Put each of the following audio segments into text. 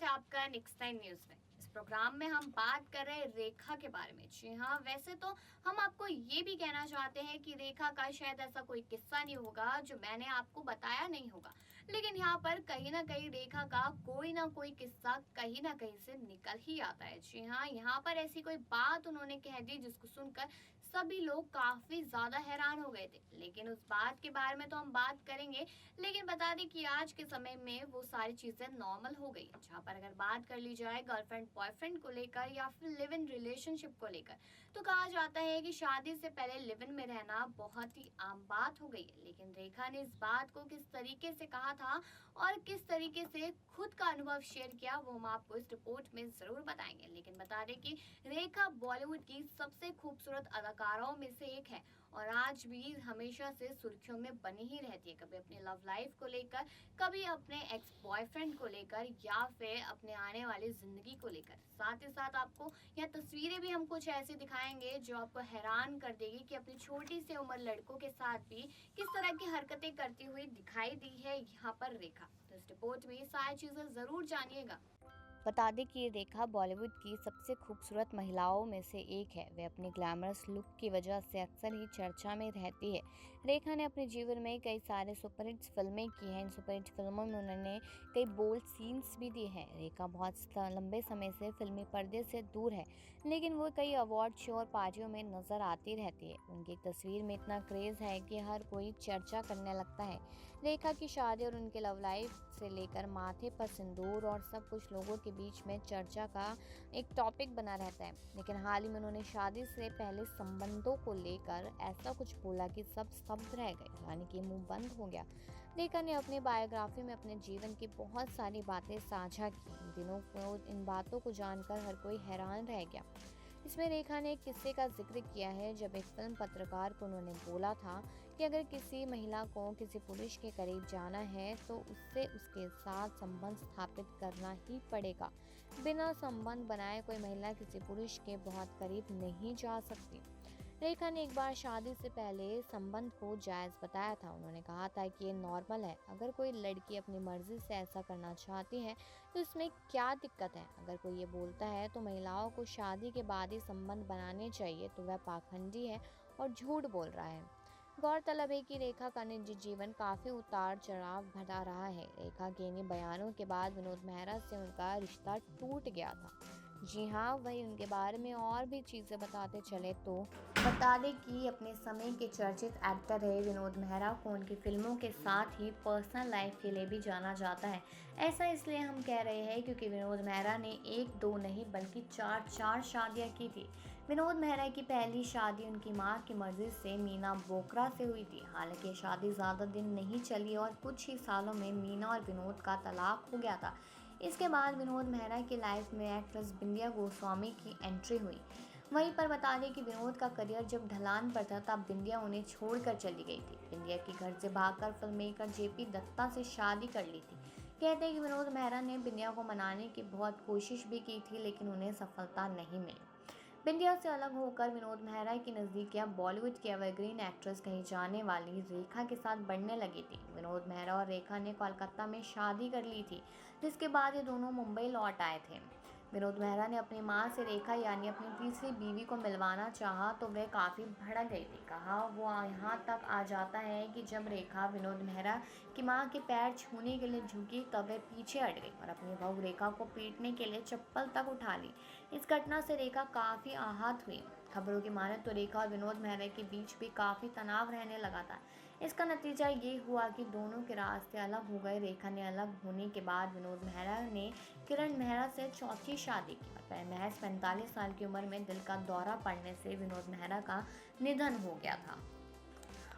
स्वागत है आपका नेक्स्ट टाइम न्यूज में। इस प्रोग्राम में हम बात कर रहे हैं रेखा के बारे में। जी हाँ, वैसे तो हम आपको ये भी कहना चाहते हैं कि रेखा का शायद ऐसा कोई किस्सा नहीं होगा जो मैंने आपको बताया नहीं होगा, लेकिन यहाँ पर कहीं ना कहीं रेखा का कोई ना कोई किस्सा कहीं ना कहीं से निकल ही आता है। जी हाँ, यहाँ पर ऐसी कोई बात उन्होंने कह दी जिसको सुनकर सभी लोग काफी ज्यादा हैरान हो गए थे, लेकिन उस बात के बारे में तो हम बात करेंगे। लेकिन बता दें कि आज के समय में वो सारी चीजें नॉर्मल हो गई। जहाँ पर अगर बात कर ली जाए गर्लफ्रेंड बॉयफ्रेंड को लेकर या फिर लिव इन रिलेशनशिप को लेकर, तो कहा जाता है कि शादी से पहले लिव इन में रहना बहुत ही आम बात हो गई है। लेकिन रेखा ने इस बात को किस तरीके से कहा था और किस तरीके से खुद का अनुभव शेयर किया, वो हम आपको इस रिपोर्ट में जरूर बताएंगे। लेकिन बता दें कि रेखा बॉलीवुड की सबसे खूबसूरत अदाकाराओं में से एक है और आज भी हमेशा से सुर्खियों में बनी ही रहती है, कभी अपने लव लाइफ को लेकर, कभी अपने एक्स बॉयफ्रेंड को लेकर या फिर अपने आने वाली जिंदगी को लेकर। साथ ही साथ आपको यह तस्वीरें भी हम कुछ ऐसी दिखाएंगे जो आपको हैरान कर देगी कि अपनी छोटी सी उम्र लड़कों के साथ भी किस तरह की हरकतें करती हुई दिखाई दी है यहाँ पर रेखा। तो इस रिपोर्ट में ये सारी चीजें जरूर जानिएगा। बता दें कि रेखा बॉलीवुड की सबसे खूबसूरत महिलाओं में से एक है। वे अपने ग्लैमरस लुक की वजह से अक्सर ही चर्चा में रहती है। रेखा ने अपने जीवन में कई सारे सुपरहिट फिल्में की हैं। इन सुपरहिट फिल्मों में उन्होंने कई बोल्ड सीन्स भी दिए हैं। रेखा बहुत लंबे समय से फिल्मी पर्दे से दूर है, लेकिन वो कई अवार्ड शो और पार्टियों में नजर आती रहती है। उनकी तस्वीर में इतना क्रेज है कि हर कोई चर्चा करने लगता है। रेखा की शादी और उनके लव लाइफ से लेकर माथे पर सिंदूर और सब कुछ लोगों के बीच में चर्चा का एक टॉपिक बना रहता है। लेकिन हाल ही में उन्होंने शादी से पहले संबंधों को लेकर ऐसा कुछ बोला कि सब स्तब्ध रह गए, यानी कि मुंह बंद हो गया। रेखा ने अपनी बायोग्राफी में अपने जीवन की बहुत सारी बातें साझा की। इन दिनों को इन बातों को जानकर हर कोई हैरान रह गया। इसमें रेखा ने एक किस्से का जिक्र किया है जब एक फिल्म पत्रकार को उन्होंने बोला था कि अगर किसी महिला को किसी पुरुष के करीब जाना है तो उससे उसके साथ संबंध स्थापित करना ही पड़ेगा। बिना संबंध बनाए कोई महिला किसी पुरुष के बहुत करीब नहीं जा सकती। रेखा ने एक बार शादी से पहले संबंध को जायज़ बताया था। उन्होंने कहा था कि ये नॉर्मल है। अगर कोई लड़की अपनी मर्जी से ऐसा करना चाहती है तो इसमें क्या दिक्कत है। अगर कोई ये बोलता है तो महिलाओं को शादी के बाद ही संबंध बनाने चाहिए तो वह पाखंडी है और झूठ बोल रहा है। गौरतलब है कि रेखा का निजी जीवन काफ़ी उतार चढ़ाव भरा रहा है। रेखा के इन बयानों के बाद विनोद मेहरा से उनका रिश्ता टूट गया था। जी हाँ, वही उनके बारे में और भी चीज़ें बताते चले तो बता दें कि अपने समय के चर्चित एक्टर रहे विनोद मेहरा को उनकी फिल्मों के साथ ही पर्सनल लाइफ के लिए भी जाना जाता है। ऐसा इसलिए हम कह रहे हैं क्योंकि विनोद मेहरा ने एक दो नहीं बल्कि चार शादियां की थी। विनोद मेहरा की पहली शादी उनकी मां की मर्जी से मीना बोकरा से हुई थी। हालांकि शादी ज़्यादा दिन नहीं चली और कुछ ही सालों में मीना और विनोद का तलाक हो गया था। इसके बाद विनोद मेहरा की लाइफ में एक्ट्रेस बिंदिया गोस्वामी की एंट्री हुई। वहीं पर बता दें कि विनोद का करियर जब ढलान पर था तब बिंदिया उन्हें छोड़कर चली गई थी। बिंदिया के घर से भागकर फिल्म मेकर जेपी दत्ता से शादी कर ली थी। कहते हैं कि विनोद मेहरा ने बिंदिया को मनाने की बहुत कोशिश भी की थी, लेकिन उन्हें सफलता नहीं मिली। बिंदिया से अलग होकर विनोद मेहरा की नज़दीकियां बॉलीवुड की एवरग्रीन एक्ट्रेस कही जाने वाली रेखा के साथ बढ़ने लगी थी। विनोद मेहरा और रेखा ने कोलकाता में शादी कर ली थी, जिसके बाद ये दोनों मुंबई लौट आए थे। विनोद मेहरा ने अपनी मां से रेखा यानी अपनी तीसरी बीवी को मिलवाना चाहा तो वह काफ़ी भड़क गई थी। कहा वो यहाँ तक आ जाता है कि जब रेखा विनोद मेहरा की मां के पैर छूने के लिए झुकी तब वह पीछे हट गई और अपनी बहू रेखा को पीटने के लिए चप्पल तक उठा ली। इस घटना से रेखा काफ़ी आहत हुई। खबरों की माने तो रेखा और विनोद मेहरा के बीच भी काफ़ी तनाव रहने लगा था। इसका नतीजा ये हुआ कि दोनों के रास्ते अलग हो गए। रेखा ने अलग होने के बाद विनोद मेहरा ने किरण मेहरा से चौथी शादी की और महज 45 साल की उम्र में दिल का दौरा पड़ने से विनोद मेहरा का निधन हो गया था।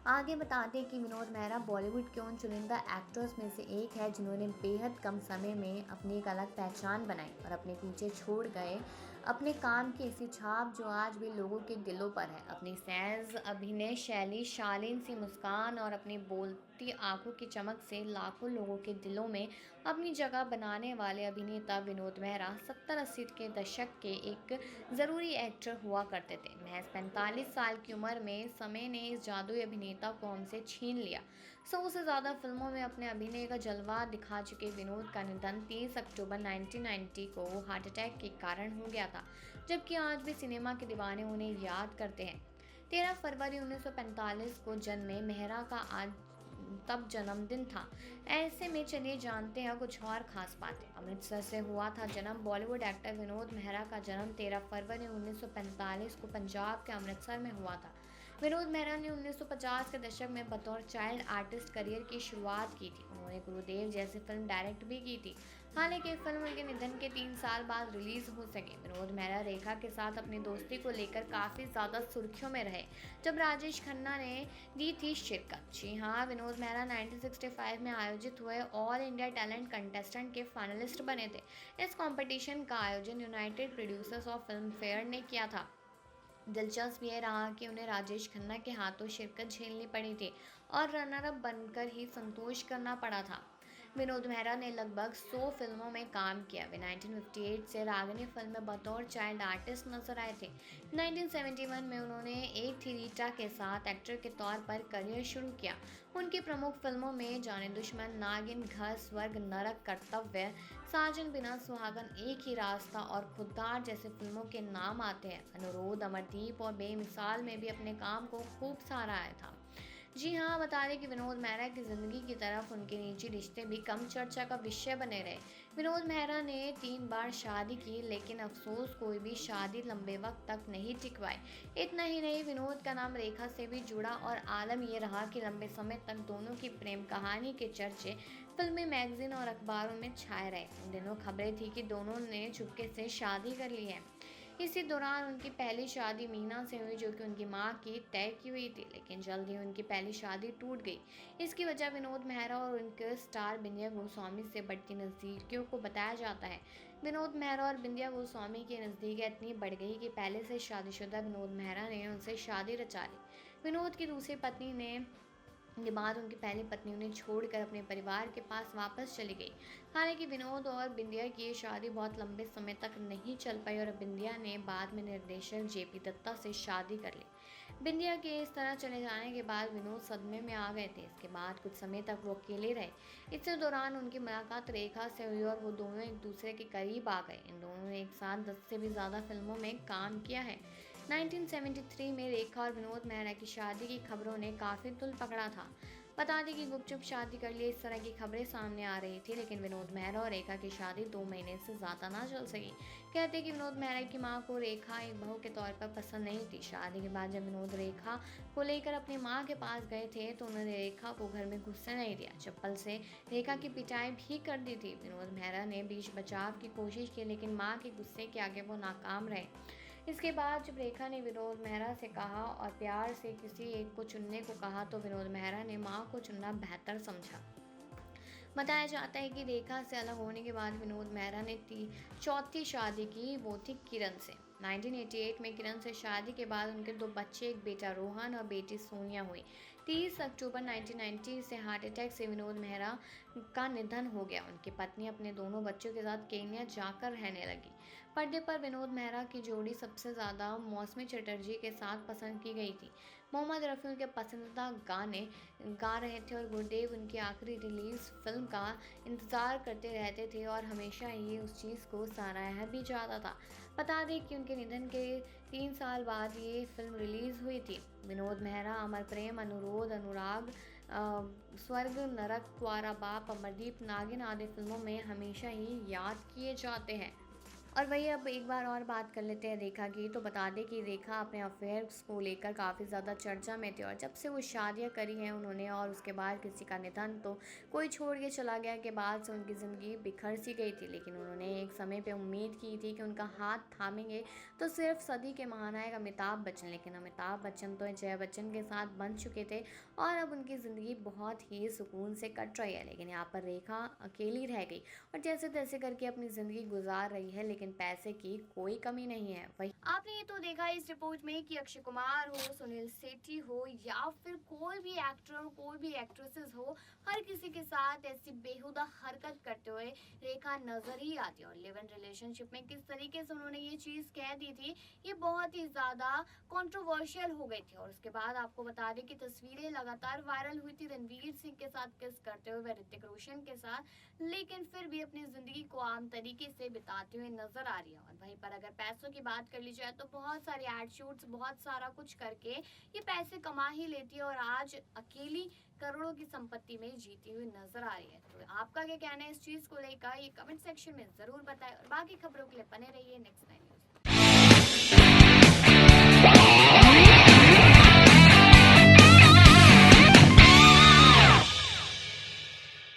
आगे बताते हैं कि विनोद मेहरा बॉलीवुड के उन चुनिंदा एक्टर्स में से एक है जिन्होंने बेहद कम समय में अपनी एक अलग पहचान बनाई और अपने पीछे छोड़ गए अपने काम की ऐसी छाप जो आज भी लोगों के दिलों पर है। अपनी सेंस, अभिनय शैली, शालीन सी मुस्कान और अपनी उठती आंखों की चमक से लाखों लोगों के दिलों में अपनी जगह बनाने वाले अभिनेता विनोद मेहरा 70-80 के दशक के एक ज़रूरी एक्टर हुआ करते थे। महज 45 साल की उम्र में समय ने इस जादुई अभिनेता को हमसे छीन लिया। 100 से ज़्यादा फिल्मों में अपने अभिनय का जलवा दिखा चुके विनोद का निधन 30 अक्टूबर 1990 को हार्ट अटैक के कारण हो गया था, जबकि आज भी सिनेमा के दीवाने उन्हें याद करते हैं। 13 फरवरी 1945 को जन्मे मेहरा का आज तब जन्मदिन था। ऐसे में चलिए जानते हैं कुछ और खास बातें। अमृतसर से हुआ था जन्म। बॉलीवुड एक्टर विनोद मेहरा का जन्म 13 फरवरी 1945 को पंजाब के अमृतसर में हुआ था। विनोद मेहरा ने 1950 के दशक में बतौर चाइल्ड आर्टिस्ट करियर की शुरुआत की थी। उन्होंने गुरुदेव जैसी फिल्म डायरेक्ट भी की थी। हालांकि फिल्म उनके निधन के 3 साल बाद रिलीज हो सके। विनोद मेहरा रेखा के साथ अपनी दोस्ती को लेकर काफ़ी ज़्यादा सुर्खियों में रहे जब राजेश खन्ना ने दी थी शिरकत। जी हाँ, विनोद मेहरा 1965 में आयोजित हुए ऑल इंडिया टैलेंट कंटेस्टेंट के फाइनलिस्ट बने थे। इस कंपटीशन का आयोजन United producers of film fair ने किया था। दिलचस्प ये रहा कि उन्हें राजेश खन्ना के हाथों शिरकत झेलनी पड़ी थी और रनर अप बनकर ही संतोष करना पड़ा था। विनोद मेहरा ने लगभग 100 फिल्मों में काम किया। वे 1958 से रागिनी फिल्म में बतौर चाइल्ड आर्टिस्ट नजर आए थे। 1971 में उन्होंने एक थी रीटा के साथ एक्टर के तौर पर करियर शुरू किया। उनकी प्रमुख फिल्मों में जाने दुश्मन, नागिन, घर, स्वर्ग, नरक, कर्तव्य, साजन बिना सुहागन, एक ही रास्ता और खुद्दार जैसे फिल्मों के नाम आते हैं। अनुरोध, अमरदीप और बेमिसाल में भी अपने काम को खूब सराहा था। जी हाँ, बता दें कि विनोद मेहरा की ज़िंदगी की तरफ उनके निजी रिश्ते भी कम चर्चा का विषय बने रहे। विनोद मेहरा ने 3 बार शादी की, लेकिन अफसोस कोई भी शादी लंबे वक्त तक नहीं टिकवाई। इतना ही नहीं, विनोद का नाम रेखा से भी जुड़ा और आलम ये रहा कि लंबे समय तक दोनों की प्रेम कहानी के चर्चे फिल्में, मैगजीन और अखबारों में छाए रहे। उन दिनों खबरें थी कि दोनों ने चुपके से शादी कर ली है। इसी दौरान उनकी पहली शादी मीना से हुई, जो कि उनकी मां की तय की हुई थी, लेकिन जल्द ही उनकी पहली शादी टूट गई। इसकी वजह विनोद मेहरा और उनके स्टार बिंदिया गोस्वामी से बढ़ती नज़दीकियों को बताया जाता है। विनोद मेहरा और बिंदिया गोस्वामी की नज़दीकियाँ इतनी बढ़ गई कि पहले से शादीशुदा विनोद मेहरा ने उनसे शादी रचा ली। विनोद की दूसरी पत्नी ने के बाद उनकी पहली पत्नी उन्हें छोड़कर अपने परिवार के पास वापस चली गई। हालांकि विनोद और बिंदिया की ये शादी बहुत लंबे समय तक नहीं चल पाई और बिंदिया ने बाद में निर्देशक जेपी दत्ता से शादी कर ली। बिंदिया के इस तरह चले जाने के बाद विनोद सदमे में आ गए थे। इसके बाद कुछ समय तक वो अकेले रहे। इसी दौरान उनकी मुलाकात रेखा से हुई और वो दोनों एक दूसरे के करीब आ गए। इन दोनों ने एक साथ 10 से भी ज़्यादा फिल्मों में काम किया है। 1973 में रेखा और विनोद मेहरा की शादी की खबरों ने काफ़ी तुल पकड़ा था। बता दें कि गुपचुप शादी कर लिए, इस तरह की खबरें सामने आ रही थी, लेकिन विनोद मेहरा और रेखा की शादी 2 महीने से ज़्यादा ना चल सकी। कहते कि विनोद मेहरा की मां को रेखा एक बहू के तौर पर पसंद नहीं थी। शादी के बाद जब विनोद रेखा को लेकर अपनी मां के पास गए थे तो उन्होंने रेखा को घर में घुसने नहीं दिया, चप्पल से रेखा की पिटाई भी कर दी थी। विनोद मेहरा ने बीच बचाव की कोशिश की, लेकिन मां के गुस्से के आगे वो नाकाम रहे। इसके बाद जब रेखा ने विनोद मेहरा से कहा और प्यार से किसी एक को चुनने को कहा, तो विनोद मेहरा ने मां को चुनना बेहतर समझा। बताया जाता है कि रेखा से अलग होने के बाद विनोद मेहरा ने चौथी शादी की, वो थी किरण से। 1988 में किरण से शादी के बाद उनके 2 बच्चे, एक बेटा रोहन और बेटी सोनिया हुई। 30 अक्टूबर 1990 से हार्ट अटैक से विनोद मेहरा का निधन हो गया। उनकी पत्नी अपने दोनों बच्चों के साथ केन्या जाकर रहने लगी। पर्दे पर विनोद मेहरा की जोड़ी सबसे ज़्यादा मौसमी चटर्जी के साथ पसंद की गई थी। मोहम्मद रफ़ी उनके पसंदीदा गाने गा रहे थे और गुरुदेव उनकी आखिरी रिलीज फिल्म का इंतज़ार करते रहते थे और हमेशा ही उस चीज़ को सराहा भी जाता था। बता दें कि उनके निधन के 3 साल बाद ये फिल्म रिलीज़ हुई थी। विनोद मेहरा अमर प्रेम, अनुरोध, अनुराग, स्वर्ग, नरक, क्वारा बाप, अमरदीप, नागिन आदि फिल्मों में हमेशा ही याद किए जाते हैं। और वही अब एक बार और बात कर लेते हैं रेखा की। तो बता दें कि रेखा अपने अफेयर्स को लेकर काफ़ी ज़्यादा चर्चा में थी और जब से वो शादियां करी हैं उन्होंने और उसके बाद किसी का निधन तो कोई छोड़ के चला गया के बाद से उनकी ज़िंदगी बिखर सी गई थी। लेकिन उन्होंने एक समय पे उम्मीद की थी कि उनका हाथ थामेंगे तो सिर्फ सदी के महानायक अमिताभ बच्चन, लेकिन अमिताभ बच्चन तो जया बच्चन के साथ बन चुके थे और अब उनकी ज़िंदगी बहुत ही सुकून से कट रही है। लेकिन यहाँ पर रेखा अकेली रह गई और जैसे तैसे करके अपनी ज़िंदगी गुजार रही है। लेकिन लेकिन पैसे की कोई कमी नहीं है। वही आपने ये तो देखा इस रिपोर्ट में कि अक्षय कुमार हो, सुनील शेट्टी हो या फिर कोई भी एक्टर हो, कोई भी एक्ट्रेसेस हो, हर किसी के साथ ऐसी बेहुदा हरकत करते हुए रेखा नजर ही आती है। और लिव इन रिलेशनशिप में किस तरीके से उन्होंने ये चीज़ कह दी थी, ये बहुत ही ज़्यादा कंट्रोवर्शियल हो गई थी। और उसके बाद आपको बता दें कि तस्वीरें लगातार वायरल हुई थी रणवीर सिंह के साथ किस करते हुए, ऋतिक रोशन के साथ, लेकिन फिर भी अपनी ज़िंदगी को आम तरीके से बिताते हुए नजर आ रही है। और वहीं पर अगर पैसों की बात कर ली जाए तो बहुत सारे एड शूट्स, बहुत सारा कुछ करके ये पैसे कमा ही लेती है और आज अकेली करोड़ों की संपत्ति में जीती हुई नजर आ रही है। तो आपका क्या कहना है इस चीज़ को लेकर, ये कमेंट सेक्शन में ज़रूर बताएं और बाकी खबरों के लिए बने रहिए नेक्स्ट 9 न्यूज़।